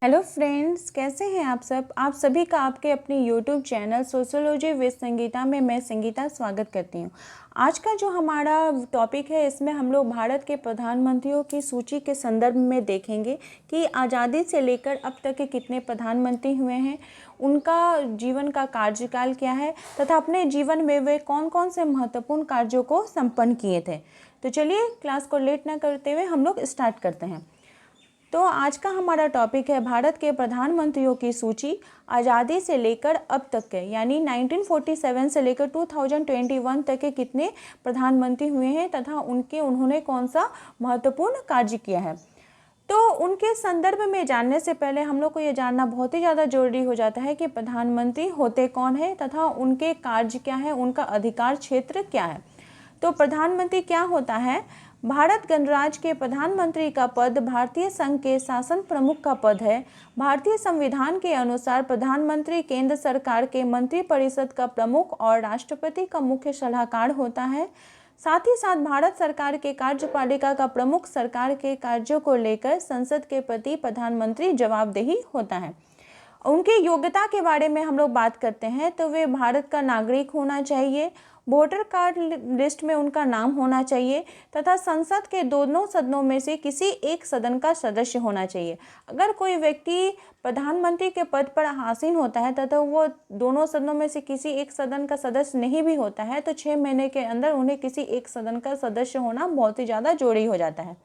Hello friends, कैसे हैं आप सब। आप सभी का आपके अपने YouTube channel sociology with Sangeeta में मैं संगीता स्वागत करती हूं। आज का जो हमारा टॉपिक है, इसमें हम लोग भारत के प्रधानमंत्रियों की सूची के संदर्भ में देखेंगे कि आज़ादी से लेकर अब तक के कितने प्रधानमंत्री हुए हैं, उनका जीवन का कार्यकाल क्या है तथा अपने जीवन में वे कौन कौन से महत्वपूर्ण कार्यों को संपन्न किए थे। तो चलिए क्लास को लेट ना करते हुए हम लोग स्टार्ट करते हैं। तो आज का हमारा टॉपिक है भारत के प्रधानमंत्रियों की सूची आज़ादी से लेकर अब तक के, यानी 1947 से लेकर 2021 तक के कितने प्रधानमंत्री हुए हैं तथा उन्होंने कौन सा महत्वपूर्ण कार्य किया है। तो उनके संदर्भ में जानने से पहले हम लोग को ये जानना बहुत ही ज़्यादा जरूरी हो जाता है कि प्रधानमंत्री होते कौन है तथा उनके कार्य क्या है, उनका अधिकार क्षेत्र क्या है। तो प्रधानमंत्री क्या होता है। भारत गणराज्य के प्रधानमंत्री का पद भारतीय संघ के शासन प्रमुख का पद है। भारतीय संविधान के अनुसार प्रधानमंत्री केंद्र सरकार के मंत्रिपरिषद का प्रमुख और राष्ट्रपति का मुख्य सलाहकार होता है। साथ ही साथ भारत सरकार के कार्यपालिका का प्रमुख सरकार के कार्यों को लेकर संसद के प्रति प्रधानमंत्री जवाबदेही होता है। उनकी योग्यता के बारे में हम लोग बात करते हैं तो वे भारत का नागरिक होना चाहिए, वोटर कार्ड लिस्ट में उनका नाम होना चाहिए तथा संसद के दोनों सदनों में से किसी एक सदन का सदस्य होना चाहिए। अगर कोई व्यक्ति प्रधानमंत्री के पद पर आसीन होता है तथा वो दोनों सदनों में से किसी एक सदन का सदस्य नहीं भी होता है तो 6 महीने के अंदर उन्हें किसी एक सदन का सदस्य होना बहुत ही ज़्यादा जरूरी हो जाता है।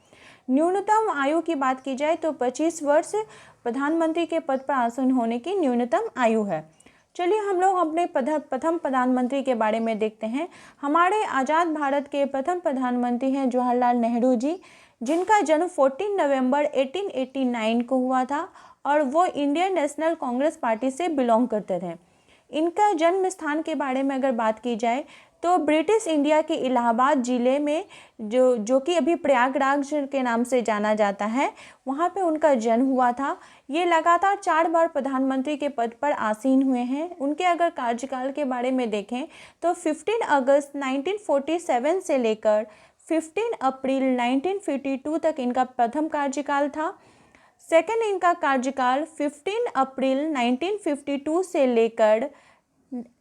न्यूनतम आयु की बात की जाए तो 25 वर्ष प्रधानमंत्री के पद पर आसीन होने की न्यूनतम आयु है। चलिए हम लोग अपने प्रथम प्रधानमंत्री के बारे में देखते हैं। हमारे आज़ाद भारत के प्रथम प्रधानमंत्री हैं जवाहरलाल नेहरू जी, जिनका जन्म 14 नवंबर 1889 को हुआ था और वो इंडियन नेशनल कांग्रेस पार्टी से बिलोंग करते थे। इनका जन्म स्थान के बारे में अगर बात की जाए तो ब्रिटिश इंडिया के इलाहाबाद ज़िले में जो कि अभी प्रयागराज के नाम से जाना जाता है, वहाँ पे उनका जन्म हुआ था। ये लगातार 4 बार प्रधानमंत्री के पद पर आसीन हुए हैं। उनके अगर कार्यकाल के बारे में देखें तो 15 अगस्त 1947 से लेकर 15 अप्रैल 1952 तक इनका प्रथम कार्यकाल था। सेकंड इनका कार्यकाल 15 अप्रैल 1952 से लेकर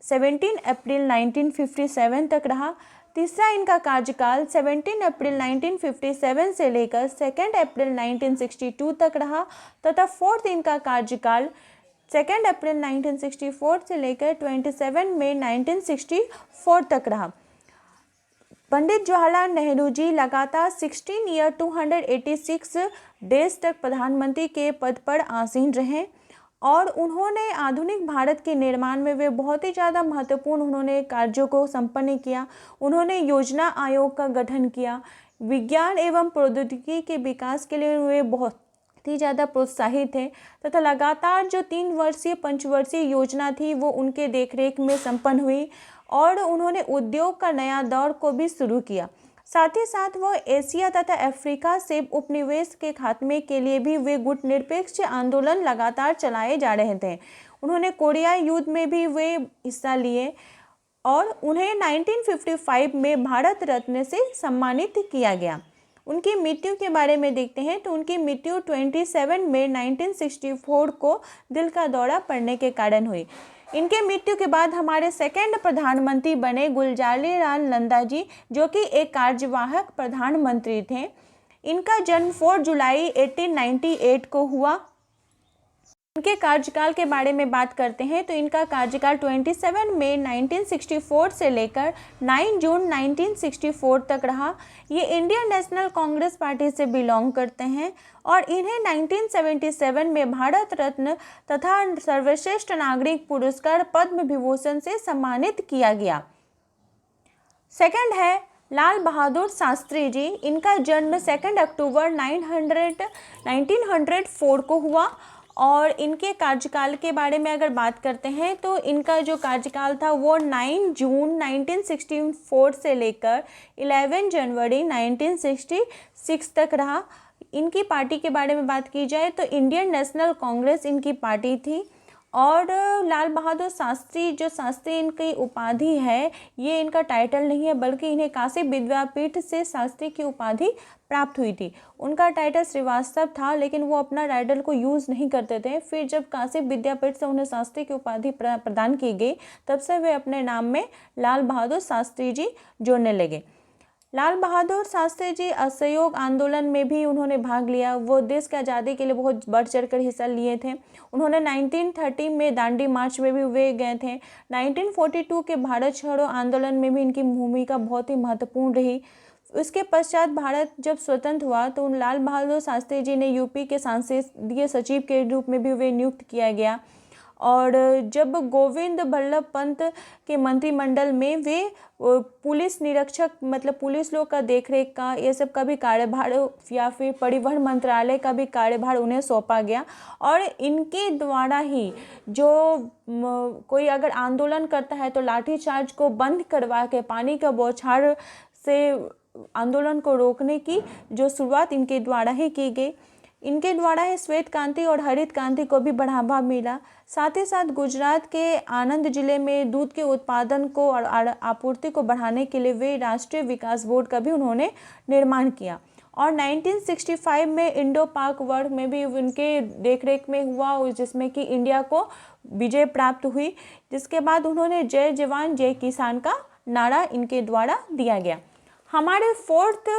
17 अप्रैल 1957 तक रहा। तीसरा इनका कार्यकाल 17 अप्रैल 1957 से लेकर 2 अप्रैल 1962 तक रहा तथा फोर्थ इनका कार्यकाल 2 अप्रैल 1964 से लेकर 27 मई 1964 तक रहा। पंडित जवाहरलाल नेहरू जी लगातार 16 ईयर 286 डेज तक प्रधानमंत्री के पद पर आसीन रहे और उन्होंने आधुनिक भारत के निर्माण में वे बहुत ही ज़्यादा महत्वपूर्ण उन्होंने कार्यों को संपन्न किया। उन्होंने योजना आयोग का गठन किया। विज्ञान एवं प्रौद्योगिकी के विकास के लिए वे बहुत ही ज़्यादा प्रोत्साहित थे तथा लगातार जो 3 वर्षीय पंचवर्षीय योजना थी वो उनके देखरेख में संपन्न हुई और उन्होंने उद्योग का नया दौर को भी शुरू किया। साथ ही साथ वो एशिया तथा अफ्रीका से उपनिवेश के खात्मे के लिए भी वे गुटनिरपेक्ष आंदोलन लगातार चलाए जा रहे थे। उन्होंने कोरिया युद्ध में भी वे हिस्सा लिए और उन्हें 1955 में भारत रत्न से सम्मानित किया गया। उनकी मृत्यु के बारे में देखते हैं तो उनकी मृत्यु 27 मई 1964 को दिल का दौरा पड़ने के कारण हुई। इनके मृत्यु के बाद हमारे सेकंड प्रधानमंत्री बने गुलजारीलाल नंदा जी, जो कि एक कार्यवाहक प्रधानमंत्री थे। इनका जन्म 4 जुलाई 1898 को हुआ। इनके कार्यकाल के बारे में बात करते हैं तो इनका कार्यकाल 27 मई 1964 से लेकर 9 जून 1964 तक रहा। ये इंडियन नेशनल कांग्रेस पार्टी से बिलोंग करते हैं और इन्हें 1977 में भारत रत्न तथा सर्वश्रेष्ठ नागरिक पुरस्कार पद्म विभूषण से सम्मानित किया गया। सेकंड है लाल बहादुर शास्त्री जी। इनका जन्म 2 अक्टूबर 1904 को हुआ और इनके कार्यकाल के बारे में अगर बात करते हैं तो इनका जो कार्यकाल था वो 9 जून 1964 से लेकर 11 जनवरी 1966 तक रहा। इनकी पार्टी के बारे में बात की जाए तो इंडियन नेशनल कांग्रेस इनकी पार्टी थी और लाल बहादुर शास्त्री, जो शास्त्री इनकी उपाधि है, ये इनका टाइटल नहीं है, बल्कि इन्हें काशी विद्यापीठ से शास्त्री की उपाधि प्राप्त हुई थी। उनका टाइटल श्रीवास्तव था, लेकिन वो अपना टाइटल को यूज़ नहीं करते थे। फिर जब काशी विद्यापीठ से उन्हें शास्त्री की उपाधि प्रदान की गई, तब से वे अपने नाम में लाल बहादुर शास्त्री जी जोड़ने लगे। लाल बहादुर शास्त्री जी असहयोग आंदोलन में भी उन्होंने भाग लिया। वो देश की आज़ादी के लिए बहुत बढ़ चढ़ कर हिस्सा लिए थे। उन्होंने 1930 में दांडी मार्च में भी वे गए थे। 1942 के भारत छोड़ो आंदोलन में भी इनकी भूमिका बहुत ही महत्वपूर्ण रही। उसके पश्चात भारत जब स्वतंत्र हुआ तो उन लाल बहादुर शास्त्री जी ने यूपी के सांसदीय सचिव के रूप में भी वे नियुक्त किया गया। और जब गोविंद बल्लभ पंत के मंत्रिमंडल में वे पुलिस निरीक्षक, मतलब पुलिस लोग का देखरेख का, ये सब का भी कार्यभार, या फिर परिवहन मंत्रालय का भी कार्यभार उन्हें सौंपा गया। और इनके द्वारा ही जो कोई अगर आंदोलन करता है तो लाठीचार्ज को बंद करवा के पानी का बौछार से आंदोलन को रोकने की जो शुरुआत इनके द्वारा ही की गई। इनके द्वारा ही श्वेत क्रांति और हरित क्रांति को भी बढ़ावा मिला। साथ ही साथ गुजरात के आनंद जिले में दूध के उत्पादन को और आपूर्ति को बढ़ाने के लिए वे राष्ट्रीय विकास बोर्ड का भी उन्होंने निर्माण किया। और 1965 में इंडो पाक वॉर में भी उनके देखरेख में हुआ, जिसमें कि इंडिया को विजय प्राप्त हुई। जिसके बाद उन्होंने जय जवान जय किसान का नारा इनके द्वारा दिया गया। हमारे फोर्थ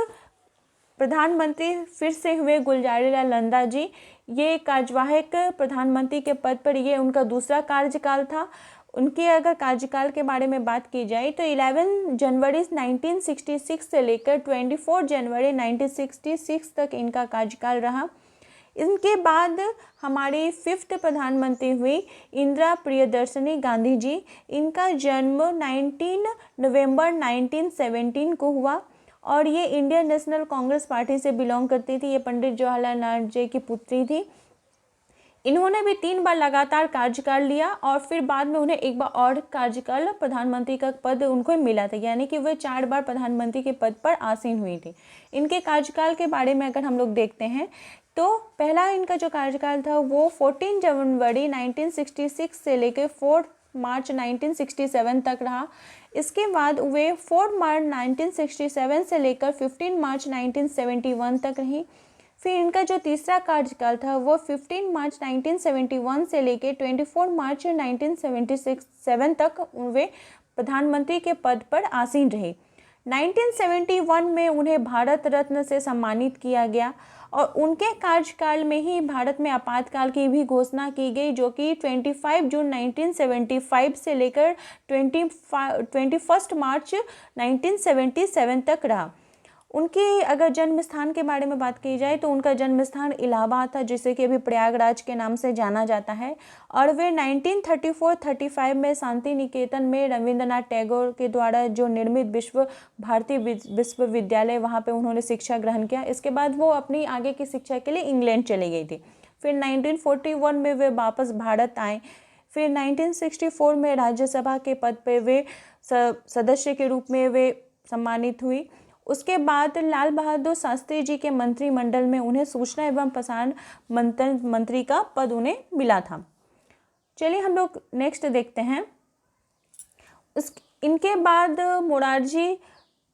प्रधानमंत्री फिर से हुए गुलजारीलाल नंदा जी। ये कार्यवाहक प्रधानमंत्री के पद पर ये उनका दूसरा कार्यकाल था। उनके अगर कार्यकाल के बारे में बात की जाए तो 11 जनवरी 1966 से लेकर 24 जनवरी 1966 तक इनका कार्यकाल रहा। इनके बाद हमारी फिफ्थ प्रधानमंत्री हुई इंदिरा प्रियदर्शनी गांधी जी। इनका जन्म 19 नवंबर 1917 को हुआ और ये इंडियन नेशनल कांग्रेस पार्टी से बिलोंग करती थी। ये पंडित जवाहरलाल नेहरू जी की पुत्री थी। इन्होंने भी 3 बार लगातार कार्यकाल लिया और फिर बाद में उन्हें एक बार और कार्यकाल प्रधानमंत्री का पद उनको मिला था, यानी कि वे 4 बार प्रधानमंत्री के पद पर आसीन हुई थी। इनके कार्यकाल के बारे में अगर हम लोग देखते हैं तो पहला इनका जो कार्यकाल था वो 14 जनवरी 1966 से लेकर 4 मार्च 1967 तक रहा। इसके बाद वे 4 मार्च 1967 से लेकर 15 मार्च 1971 तक रही। फिर इनका जो तीसरा कार्यकाल था वो 15 मार्च 1971 से लेकर 24 मार्च 1977 तक वे प्रधानमंत्री के पद पर आसीन रहे। 1971 में उन्हें भारत रत्न से सम्मानित किया गया और उनके कार्यकाल में ही भारत में आपातकाल की भी घोषणा की गई, जो कि 25 जून 1975 से लेकर 21 मार्च 1977 तक रहा। उनकी अगर जन्म स्थान के बारे में बात की जाए तो उनका जन्म स्थान इलाहाबाद था, जिसे कि अभी प्रयागराज के नाम से जाना जाता है। और वे 1934-35 में शांति निकेतन में रविंद्रनाथ टैगोर के द्वारा जो निर्मित विश्व भारती विश्वविद्यालय, वहाँ पे उन्होंने शिक्षा ग्रहण किया। इसके बाद वो अपनी आगे की शिक्षा के लिए इंग्लैंड चली गई थी। फिर 1941 में वे वापस भारत आए। फिर 1964 में राज्यसभा के पद पर वे सदस्य के रूप में वे सम्मानित हुई। उसके बाद लाल बहादुर शास्त्री जी के मंत्रिमंडल में उन्हें सूचना एवं प्रसारण मंत्री का पद उन्हें मिला था। चलिए हम लोग नेक्स्ट देखते हैं। इनके बाद मोरारजी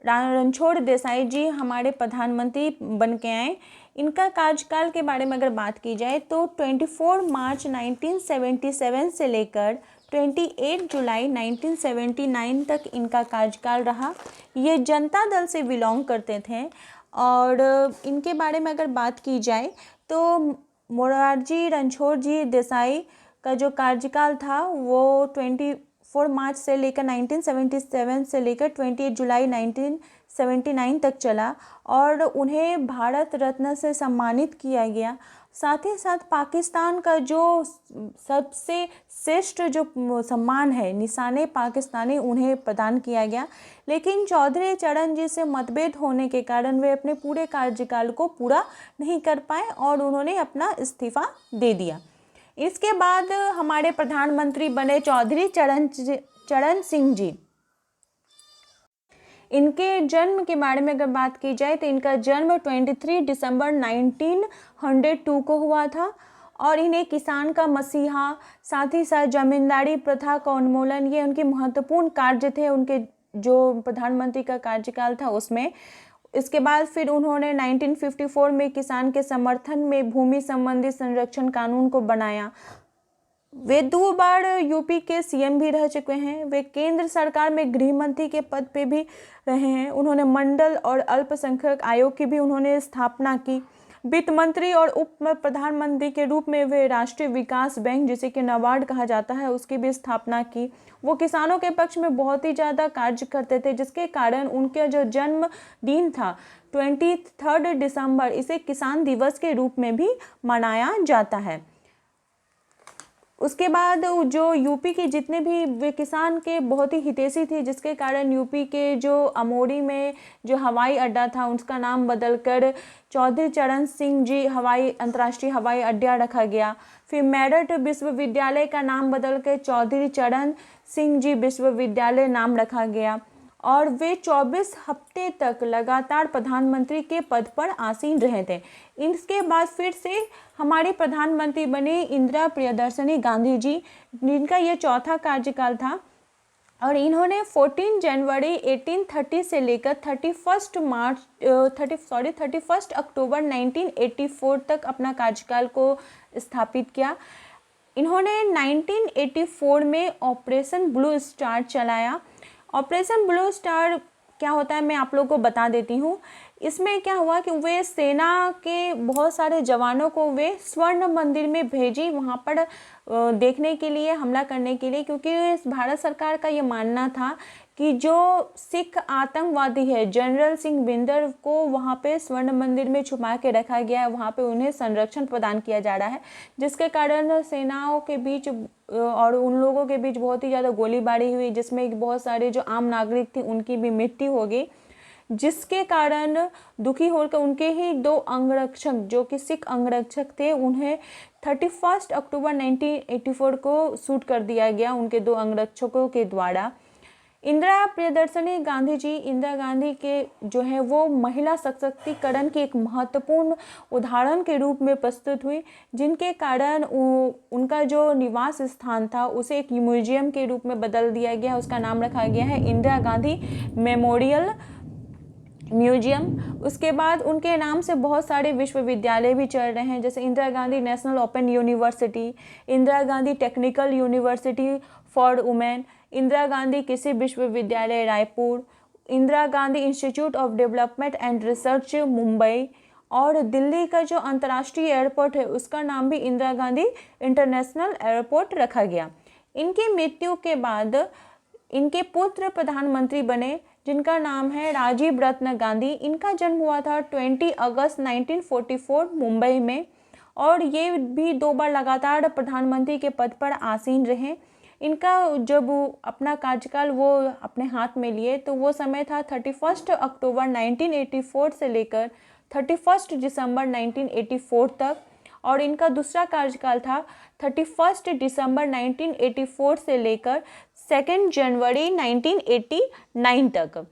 रणछोड़ देसाई जी हमारे प्रधानमंत्री बन के आए। इनका कार्यकाल के बारे में अगर बात की जाए तो 24 मार्च 1977 से लेकर 28 जुलाई 1979 तक इनका कार्यकाल रहा। ये जनता दल से बिलोंग करते थे और इनके बारे में अगर बात की जाए तो मोरारजी रणछोड़ जी देसाई का जो कार्यकाल था वो 24 मार्च से लेकर 1977 से लेकर 28 जुलाई 1979 तक चला और उन्हें भारत रत्न से सम्मानित किया गया। साथ ही साथ पाकिस्तान का जो सबसे श्रेष्ठ जो सम्मान है निशाने पाकिस्तानी, उन्हें प्रदान किया गया। लेकिन चौधरी चरण जी से मतभेद होने के कारण वे अपने पूरे कार्यकाल को पूरा नहीं कर पाए और उन्होंने अपना इस्तीफा दे दिया। इसके बाद हमारे प्रधानमंत्री बने चौधरी चरण सिंह जी। इनके जन्म के बारे में अगर बात की जाए तो इनका जन्म 23 दिसंबर 1902 को हुआ था और इन्हें किसान का मसीहा, साथ ही साथ जमींदारी प्रथा का उन्मूलन, ये उनके महत्वपूर्ण कार्य थे उनके जो प्रधानमंत्री का कार्यकाल था उसमें। इसके बाद फिर उन्होंने 1954 में किसान के समर्थन में भूमि संबंधी संरक्षण कानून को बनाया। वे 2 बार यूपी के सीएम भी रह चुके हैं। वे केंद्र सरकार में गृह मंत्री के पद पे भी रहे हैं। उन्होंने मंडल और अल्पसंख्यक आयोग की भी उन्होंने स्थापना की। वित्त मंत्री और उप प्रधानमंत्री के रूप में वे राष्ट्रीय विकास बैंक, जिसे कि नाबार्ड कहा जाता है, उसकी भी स्थापना की। वो किसानों के पक्ष में बहुत ही ज़्यादा कार्य करते थे, जिसके कारण उनका जो जन्म दिन था 23 दिसंबर, इसे किसान दिवस के रूप में भी मनाया जाता है। उसके बाद जो यूपी के जितने भी वे किसान के बहुत ही हितैषी थे, जिसके कारण यूपी के जो अमोरी में जो हवाई अड्डा था उसका नाम बदलकर चौधरी चरण सिंह जी अंतर्राष्ट्रीय हवाई अड्डा रखा गया। फिर मेरठ विश्वविद्यालय का नाम बदलकर चौधरी चरण सिंह जी विश्वविद्यालय नाम रखा गया। और वे 24 हफ्ते तक लगातार प्रधानमंत्री के पद पर आसीन रहे थे। इसके बाद फिर से हमारे प्रधानमंत्री बने इंदिरा प्रियदर्शनी गांधी जी, जिनका ये चौथा कार्यकाल था। और इन्होंने 14 जनवरी 1830 से लेकर 31 अक्टूबर 1984 तक अपना कार्यकाल को स्थापित किया। इन्होंने 1984 में ऑपरेशन ब्लू स्टार चलाया। ऑपरेशन ब्लू स्टार क्या होता है मैं आप लोगों को बता देती हूँ। इसमें क्या हुआ कि वे सेना के बहुत सारे जवानों को वे स्वर्ण मंदिर में भेजी, वहाँ पर देखने के लिए, हमला करने के लिए, क्योंकि भारत सरकार का ये मानना था कि जो सिख आतंकवादी है जनरल सिंह बिंदर को वहाँ पे स्वर्ण मंदिर में छुपा के रखा गया है, वहाँ पे उन्हें संरक्षण प्रदान किया जा रहा है, जिसके कारण सेनाओं के बीच और उन लोगों के बीच बहुत ही ज़्यादा गोलीबारी हुई, जिसमें बहुत सारे जो आम नागरिक थे उनकी भी मृत्यु हो गई। जिसके कारण दुखी होकर उनके ही 2 अंगरक्षक जो कि सिख अंगरक्षक थे, उन्हें 31 अक्टूबर 1984 को शूट कर दिया गया उनके 2 अंगरक्षकों के द्वारा। इंदिरा प्रियदर्शनी गांधी जी, इंदिरा गांधी के जो है वो महिला सशक्तिकरण की एक महत्वपूर्ण उदाहरण के रूप में प्रस्तुत हुई, जिनके कारण उनका जो निवास स्थान था उसे एक म्यूजियम के रूप में बदल दिया गया। उसका नाम रखा गया है इंदिरा गांधी मेमोरियल म्यूजियम। उसके बाद उनके नाम से बहुत सारे विश्वविद्यालय भी चल रहे हैं, जैसे Indira Gandhi national open university, Indira Gandhi technical university for women, Indira Gandhi कृषि विश्वविद्यालय Raipur, Indira Gandhi institute of development and research Mumbai, और दिल्ली का जो अंतर्राष्ट्रीय एयरपोर्ट है उसका नाम भी इंदिरा गांधी इंटरनेशनल एयरपोर्ट रखा गया। इनकी मृत्यु के बाद इनके पुत्र प्रधानमंत्री बने, जिनका नाम है राजीव रत्न गांधी। इनका जन्म हुआ था 20 अगस्त 1944 मुंबई में, और ये भी 2 बार लगातार प्रधानमंत्री के पद पर आसीन रहे। इनका जब अपना कार्यकाल वो अपने हाथ में लिए तो वो समय था 31 अक्टूबर 1984 से लेकर 31 दिसंबर 1984 तक, और इनका दूसरा कार्यकाल था 31 दिसंबर 1984 से लेकर 2 जनवरी 1989 तक।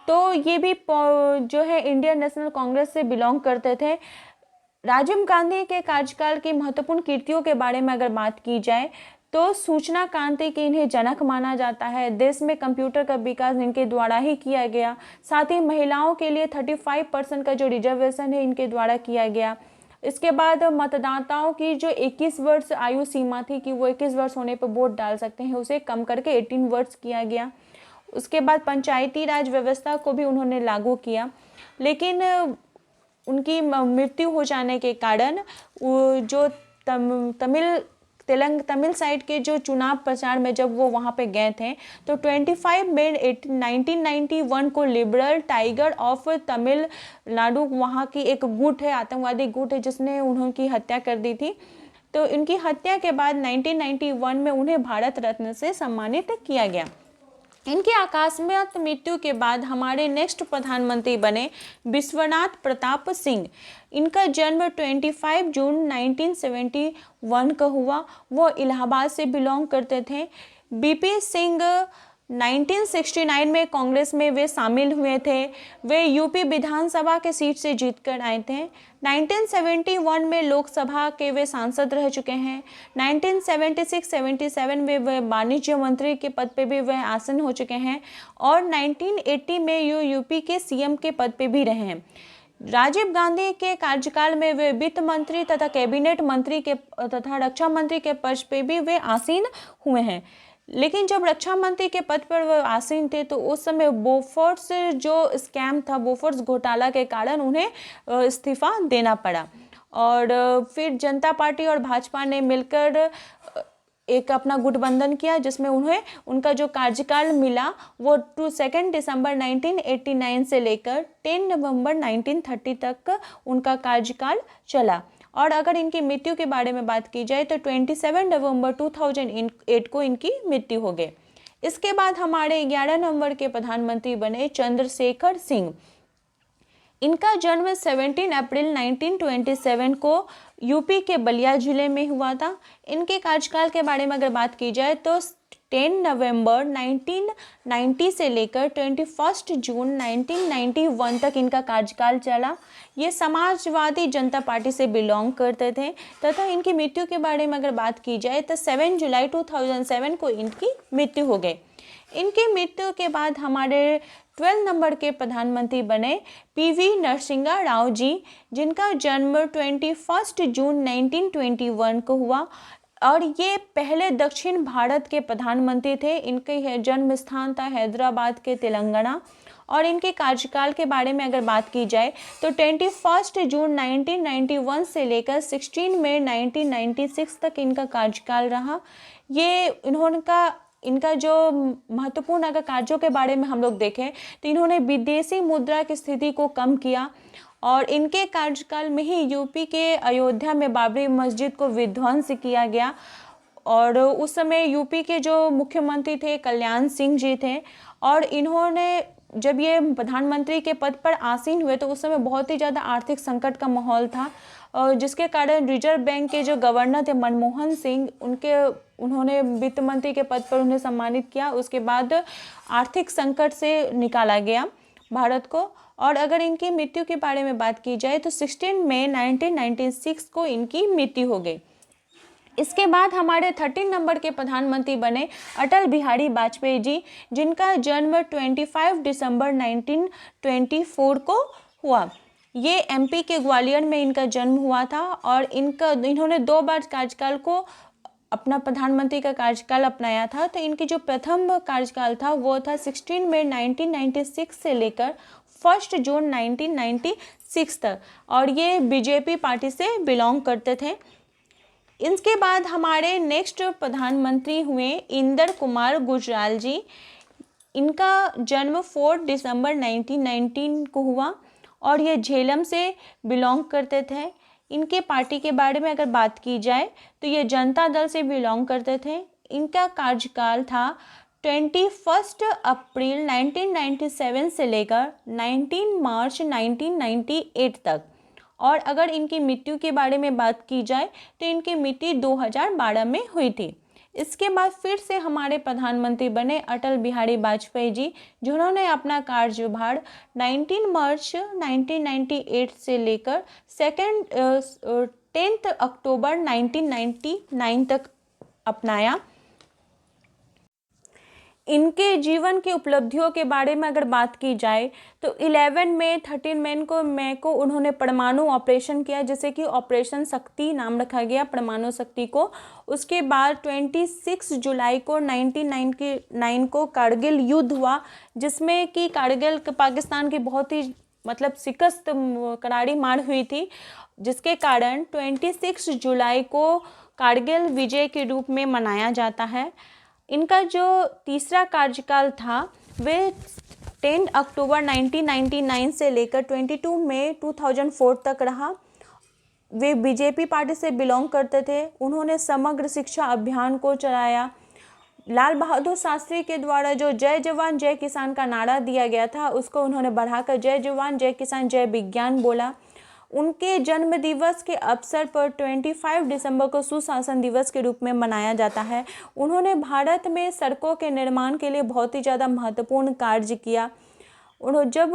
तो ये भी जो है इंडियन नेशनल कांग्रेस से बिलोंग करते थे। राजीव गांधी के कार्यकाल की महत्वपूर्ण कीर्तियों के बारे में अगर बात की जाए तो सूचना क्रांति के इन्हें जनक माना जाता है। देश में कंप्यूटर का विकास इनके द्वारा ही किया गया। साथ ही महिलाओं के लिए 35% का जो रिजर्वेशन है इनके द्वारा किया गया। इसके बाद मतदाताओं की जो 21 वर्ष आयु सीमा थी कि वो 21 वर्ष होने पर वोट डाल सकते हैं, उसे कम करके 18 वर्ष किया गया। उसके बाद पंचायती राज व्यवस्था को भी उन्होंने लागू किया, लेकिन उनकी मृत्यु हो जाने के कारण जो तमिल साइड के जो चुनाव प्रचार में जब वो वहाँ पे गए थे तो 25 मई 1991 को लिबरल टाइगर ऑफ तमिलनाडु, वहाँ की एक गुट है, आतंकवादी गुट है, जिसने उनकी हत्या कर दी थी। तो इनकी हत्या के बाद 1991 में उन्हें भारत रत्न से सम्मानित किया गया। इनकी आकस्मिक मृत्यु के बाद हमारे नेक्स्ट प्रधानमंत्री बने विश्वनाथ प्रताप सिंह। इनका जन्म 25 जून 1971 का हुआ। वो इलाहाबाद से बिलोंग करते थे। बीपी सिंह 1969 में कांग्रेस में वे शामिल हुए थे। वे यूपी विधानसभा के सीट से जीतकर आए थे। 1971 में लोकसभा के वे सांसद रह चुके हैं। 1976-77 में वे वाणिज्य मंत्री के पद पे भी वे आसीन हो चुके हैं और 1980 में यूपी के सीएम के पद पे भी रहे हैं। राजीव गांधी के कार्यकाल में वे वित्त मंत्री तथा कैबिनेट मंत्री के तथा रक्षा मंत्री के पद पे भी वे आसीन हुए हैं। लेकिन जब रक्षा मंत्री के पद पर वह आसीन थे तो उस समय बोफोर्स जो स्कैम था, बोफोर्स घोटाला के कारण उन्हें इस्तीफा देना पड़ा और फिर जनता पार्टी और भाजपा ने मिलकर एक अपना गठबंधन किया जिसमें उन्हें उनका जो कार्यकाल मिला वो 2 दिसंबर 1989 से लेकर 10 नवंबर 1930 तक उनका कार्यकाल चला। और अगर इनकी मृत्यु के बारे में बात की जाए तो 27 नवंबर 2008 को इनकी मृत्यु हो गई। इसके बाद हमारे 11 नंबर के प्रधानमंत्री बने चंद्रशेखर सिंह। इनका जन्म 17 अप्रैल 1927 को यूपी के बलिया जिले में हुआ था। इनके कार्यकाल के बारे में अगर बात की जाए तो 10 नवंबर 1990 से लेकर 21 जून 1991 तक इनका कार्यकाल चला। ये समाजवादी जनता पार्टी से बिलोंग करते थे तथा इनकी मृत्यु के बारे में अगर बात की जाए तो 7 जुलाई 2007 को इनकी मृत्यु हो गई। इनकी मृत्यु के बाद हमारे 12 नंबर के प्रधानमंत्री बने पीवी नरसिंहा राव जी, जिनका जन्म 21 जून 1921 को हुआ और ये पहले दक्षिण भारत के प्रधानमंत्री थे। इनके जन्म स्थान था हैदराबाद के तेलंगाना। और इनके कार्यकाल के बारे में अगर बात की जाए तो 21 जून 1991 से लेकर 16 मई 1996 तक इनका कार्यकाल रहा। ये इनका जो महत्वपूर्ण अगर कार्यों के बारे में हम लोग देखें तो इन्होंने विदेशी मुद्रा की स्थिति को कम किया और इनके कार्यकाल में ही यूपी के अयोध्या में बाबरी मस्जिद को विध्वंस किया गया। और उस समय यूपी के जो मुख्यमंत्री थे कल्याण सिंह जी थे और इन्होंने जब ये प्रधानमंत्री के पद पर आसीन हुए तो उस समय बहुत ही ज़्यादा आर्थिक संकट का माहौल था और जिसके कारण रिजर्व बैंक के जो गवर्नर थे मनमोहन सिंह उन्होंने वित्त मंत्री के पद पर उन्हें सम्मानित किया। उसके बाद आर्थिक संकट से निकाला गया भारत को। और अगर इनकी मृत्यु के बारे में बात की जाए तो 16 मई 1996 को इनकी मृत्यु हो गई। इसके बाद हमारे 13 नंबर के प्रधानमंत्री बने अटल बिहारी वाजपेयी जी, जिनका जन्म 25 दिसंबर 1924 को हुआ। ये एमपी के ग्वालियर में इनका जन्म हुआ था और इन्होंने 2 बार कार्यकाल को अपना प्रधानमंत्री का कार्यकाल अपनाया था। तो इनकी जो प्रथम कार्यकाल था वो था 16 मई 1996 से लेकर 1 जून 1996 तक और ये बीजेपी पार्टी से बिलोंग करते थे। इसके बाद हमारे नेक्स्ट प्रधानमंत्री हुए इंदर कुमार गुजराल जी। इनका जन्म 4 दिसंबर 1919 को हुआ और ये झेलम से बिलोंग करते थे। इनके पार्टी के बारे में अगर बात की जाए तो ये जनता दल से बिलोंग करते थे। इनका कार्यकाल था 21 अप्रैल 1997 से लेकर 19 मार्च 1998 तक। और अगर इनकी मृत्यु के बारे में बात की जाए तो इनकी मृत्यु 2012 में हुई थी। इसके बाद फिर से हमारे प्रधानमंत्री बने अटल बिहारी वाजपेयी जी, जिन्होंने अपना कार्यभार 19 मार्च 1998 से लेकर 10 अक्टूबर 1999 तक अपनाया। इनके जीवन की उपलब्धियों के बारे में अगर बात की जाए तो 11 मई 13 मई को उन्होंने परमाणु ऑपरेशन किया, जैसे कि ऑपरेशन शक्ति नाम रखा गया परमाणु शक्ति को। उसके बाद 26 जुलाई को 1999 को कारगिल युद्ध हुआ, जिसमें कि कारगिल पाकिस्तान की बहुत ही शिकस्त करारी मार हुई थी, जिसके कारण 26 जुलाई को कारगिल विजय के रूप में मनाया जाता है। इनका जो तीसरा कार्यकाल था वे 10 अक्टूबर 1999 से लेकर 22 मई 2004 तक रहा। वे बीजेपी पार्टी से बिलोंग करते थे। उन्होंने समग्र शिक्षा अभियान को चलाया। लाल बहादुर शास्त्री के द्वारा जो जय जवान जय किसान का नारा दिया गया था उसको उन्होंने बढ़ाकर जय जवान जय किसान जय विज्ञान बोला। उनके जन्म दिवस के अवसर पर 25 दिसंबर को सुशासन दिवस के रूप में मनाया जाता है। उन्होंने भारत में सड़कों के निर्माण के लिए बहुत ही ज़्यादा महत्वपूर्ण कार्य किया। उन्होंने जब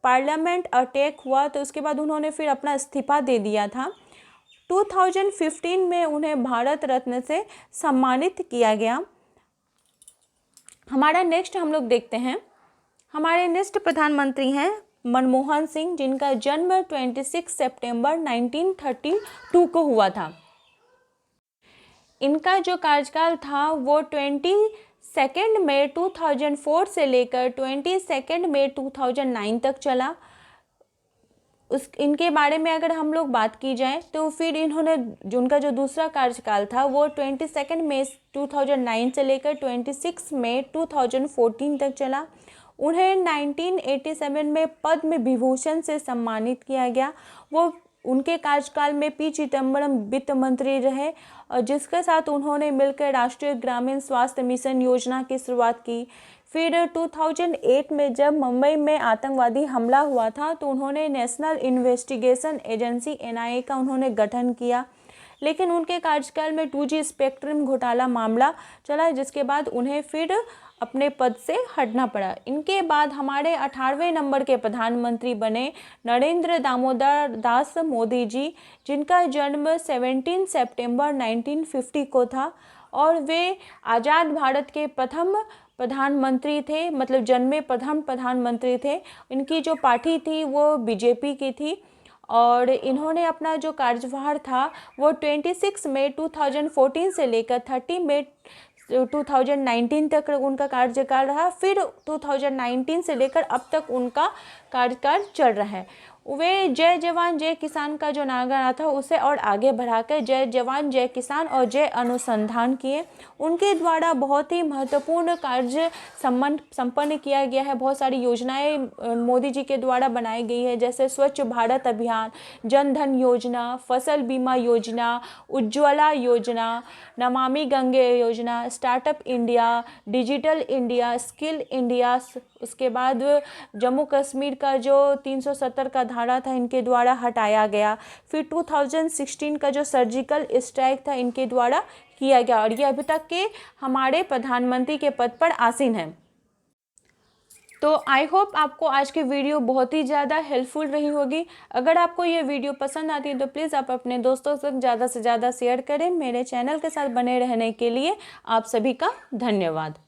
पार्लियामेंट अटैक हुआ तो उसके बाद उन्होंने फिर अपना इस्तीफा दे दिया था। 2015 में उन्हें भारत रत्न से सम्मानित किया गया। हमारा नेक्स्ट हम लोग देखते हैं, हमारे नेक्स्ट प्रधानमंत्री हैं मनमोहन सिंह, जिनका जन्म 26 सितंबर 1932 को हुआ था। इनका जो कार्यकाल था वो 22 मई 2004 से लेकर 22 मई 2009 तक चला। इनके बारे में अगर हम लोग बात की जाए तो फिर इन्होंने उनका जो दूसरा कार्यकाल था वो 22 मई 2009 से लेकर 26 मई 2014 तक चला। उन्हें 1987 में पद्म विभूषण से सम्मानित किया गया। वो उनके कार्यकाल में पी चिदम्बरम वित्त मंत्री रहे और जिसके साथ उन्होंने मिलकर राष्ट्रीय ग्रामीण स्वास्थ्य मिशन योजना की शुरुआत की। फिर 2008 में जब मुंबई में आतंकवादी हमला हुआ था तो उन्होंने नेशनल इन्वेस्टिगेशन एजेंसी NIA का उन्होंने गठन किया, लेकिन उनके कार्यकाल में 2G स्पेक्ट्रम घोटाला मामला चला, जिसके बाद उन्हें फिर अपने पद से हटना पड़ा। इनके बाद हमारे 18वें नंबर के प्रधानमंत्री बने नरेंद्र दामोदर दास मोदी जी, जिनका जन्म 17 सितंबर 1950 को था और वे आज़ाद भारत के प्रथम प्रधानमंत्री थे, मतलब जन्मे प्रथम प्रधानमंत्री थे। इनकी जो पार्टी थी वो BJP की थी और इन्होंने अपना जो कार्यभार था वो 26 मई 2014 से लेकर 30 मई 2019 तक उनका कार्यकाल रहा। फिर 2019 से लेकर अब तक उनका कार्यकाल चल रहा है। वे जय जवान जय किसान का जो नारा था उसे और आगे बढ़ाकर जय जवान जय किसान और जय अनुसंधान किए। उनके द्वारा बहुत ही महत्वपूर्ण कार्य संपन्न किया गया है। बहुत सारी योजनाएं मोदी जी के द्वारा बनाई गई है, जैसे स्वच्छ भारत अभियान, जन धन योजना, फसल बीमा योजना, उज्ज्वला योजना, नमामि गंगे योजना, startup India, digital India, skill India. उसके बाद जम्मू कश्मीर का जो 370 का धारा था इनके द्वारा हटाया गया। फिर 2016 का जो सर्जिकल स्ट्राइक था इनके द्वारा किया गया और ये अभी तक के हमारे प्रधानमंत्री के पद पर आसीन हैं। तो आई होप आपको आज की वीडियो बहुत ही ज़्यादा हेल्पफुल रही होगी। अगर आपको ये वीडियो पसंद आती है तो प्लीज़ आप अपने दोस्तों तक ज़्यादा से ज़्यादा शेयर करें। मेरे चैनल के साथ बने रहने के लिए आप सभी का धन्यवाद।